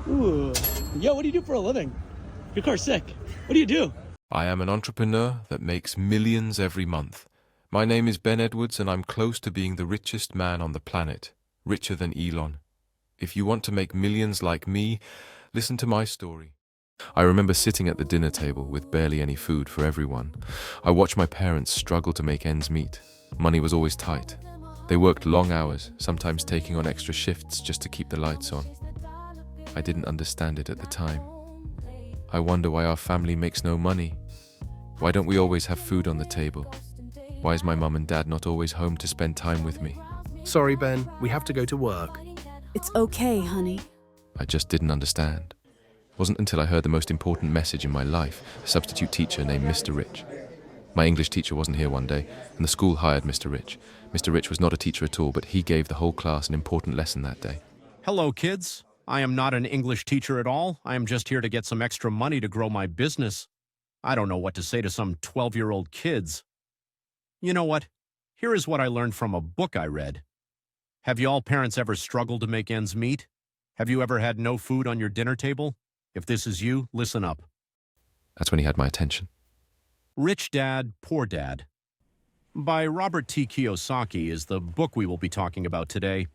Ooh. Yo, what do you do for a living? Your car's sick. What do you do? I am an entrepreneur that makes millions every month. My name is Ben Edwards, and I'm close to being the richest man on the planet, richer than Elon. If you want to make millions like me, listen to my story. I remember sitting at the dinner table with barely any food for everyone. I watched my parents struggle to make ends meet. Money was always tight. They worked long hours, sometimes taking on extra shifts just to keep the lights on. I didn't understand it at the time. I wonder why our family makes no money. Why don't we always have food on the table? Why is my mum and dad not always home to spend time with me? Sorry, Ben, we have to go to work. It's okay, honey. I just didn't understand. It wasn't until I heard the most important message in my life, a substitute teacher named Mr. Rich. My English teacher wasn't here one day, and the school hired Mr. Rich. Mr. Rich was not a teacher at all, but he gave the whole class an important lesson that day. Hello, kids. I am not an English teacher at all. I am just here to get some extra money to grow my business. I don't know what to say to some 12-year-old kids. You know what? Here is what I learned from a book I read. Have you all parents ever struggled to make ends meet? Have you ever had no food on your dinner table? If this is you, listen up. That's when he had my attention. Rich Dad, Poor Dad by Robert T. Kiyosaki is the book we will be talking about today.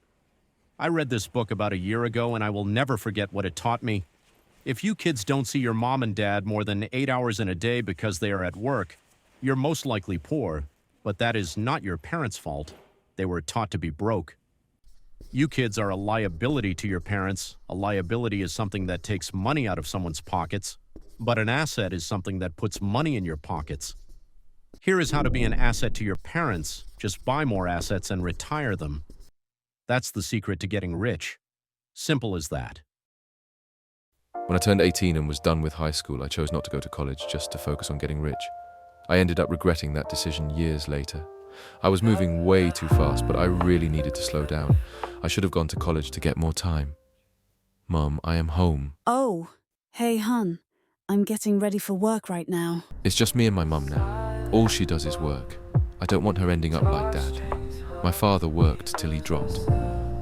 I read this book about a year ago, and I will never forget what it taught me. If you kids don't see your mom and dad more than 8 hours in a day because they are at work, you're most likely poor, but that is not your parents' fault. They were taught to be broke. You kids are a liability to your parents. A liability is something that takes money out of someone's pockets, but an asset is something that puts money in your pockets. Here is how to be an asset to your parents. Just buy more assets and retire them. That's the secret to getting rich. Simple as that. When I turned 18 and was done with high school, I chose not to go to college just to focus on getting rich. I ended up regretting that decision years later. I was moving way too fast, but I really needed to slow down. I should have gone to college to get more time. Mom, I am home. Oh, hey, hun. I'm getting ready for work right now. It's just me and my mum now. All she does is work. I don't want her ending up like Dad. My father worked till he dropped.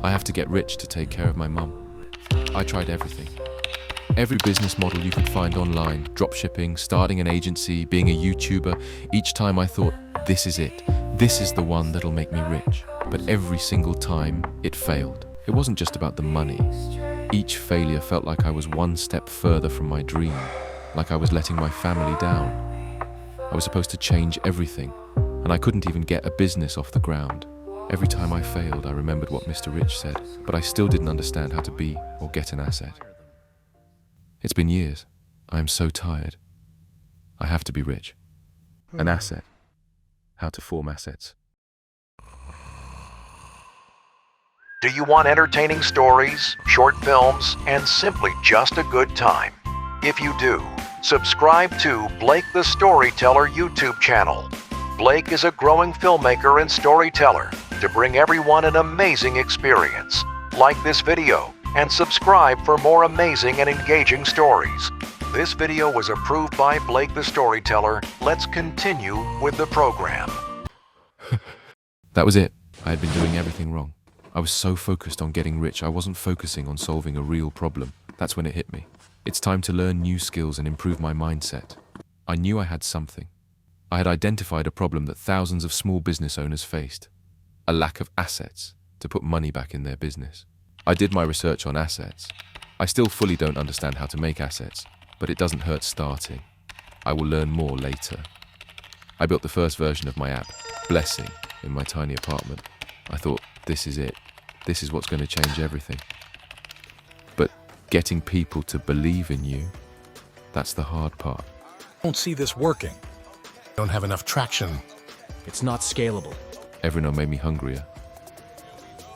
I have to get rich to take care of my mum. I tried everything. Every business model you could find online, dropshipping, starting an agency, being a YouTuber. Each time I thought, this is it. This is the one that'll make me rich. But every single time, it failed. It wasn't just about the money. Each failure felt like I was one step further from my dream, like I was letting my family down. I was supposed to change everything, and I couldn't even get a business off the ground. Every time I failed, I remembered what Mr. Rich said, but I still didn't understand how to be or get an asset. It's been years. I am so tired. I have to be rich. An asset. How to form assets. Do you want entertaining stories, short films, and simply just a good time? If you do, subscribe to Blake the Storyteller YouTube channel. Blake is a growing filmmaker and storyteller to bring everyone an amazing experience. Like this video and subscribe for more amazing and engaging stories. This video was approved by Blake the Storyteller. Let's continue with the program. That was it. I had been doing everything wrong. I was so focused on getting rich, I wasn't focusing on solving a real problem. That's when it hit me. It's time to learn new skills and improve my mindset. I knew I had something. I had identified a problem that thousands of small business owners faced. A lack of assets to put money back in their business. I did my research on assets. I still fully don't understand how to make assets, but it doesn't hurt starting. I will learn more later. I built the first version of my app, Blessing, in my tiny apartment. I thought, this is it. This is what's going to change everything. But getting people to believe in you, that's the hard part. I don't see this working. Don't have enough traction. It's not scalable. Everyone made me hungrier.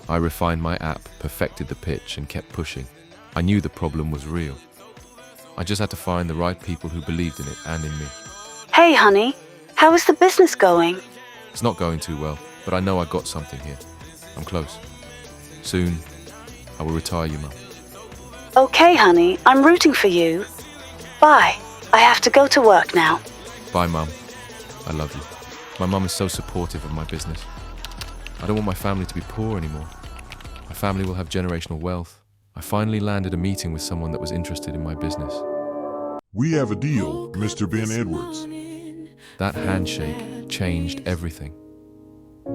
I refined my app, perfected the pitch, and kept pushing. I knew the problem was real. I just had to find the right people who believed in it and in me. Hey, honey. How is the business going? It's not going too well, but I know I got something here. I'm close. Soon, I will retire you, Mum. Okay, honey. I'm rooting for you. Bye. I have to go to work now. Bye, Mum. I love you. My mum is so supportive of my business. I don't want my family to be poor anymore. My family will have generational wealth. I finally landed a meeting with someone that was interested in my business. We have a deal, Mr. Ben Edwards. That handshake changed everything.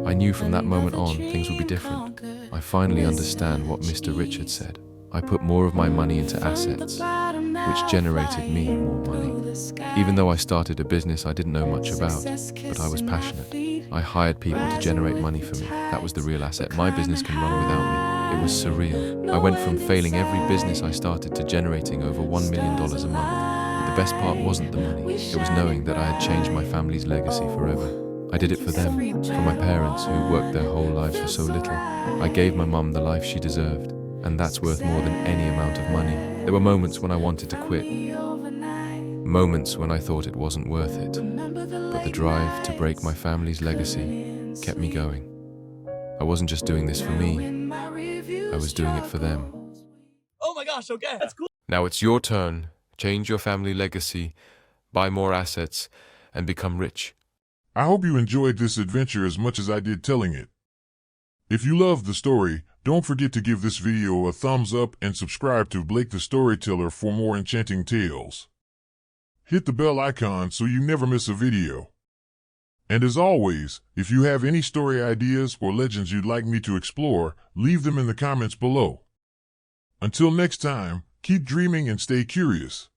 I knew from that moment on things would be different. I finally understand what Mr. Richard said. I put more of my money into assets, which generated me more money. Even though I started a business I didn't know much about, but I was passionate. I hired people to generate money for me. That was the real asset. My business can run without me. It was surreal. I went from failing every business I started to generating over $1 million a month. But the best part wasn't the money. It was knowing that I had changed my family's legacy forever. I did it for them, for my parents who worked their whole lives for so little. I gave my mum the life she deserved, and that's worth more than any amount of money. There were moments when I wanted to quit, moments when I thought it wasn't worth it, but the drive to break my family's legacy kept me going. I wasn't just doing this for me, I was doing it for them. Oh my gosh, okay, that's cool. Now it's your turn. Change your family legacy, buy more assets, and become rich. I hope you enjoyed this adventure as much as I did telling it. If you loved the story, don't forget to give this video a thumbs up and subscribe to Blake the Storyteller for more enchanting tales. Hit the bell icon so you never miss a video. And as always, if you have any story ideas or legends you'd like me to explore, leave them in the comments below. Until next time, keep dreaming and stay curious.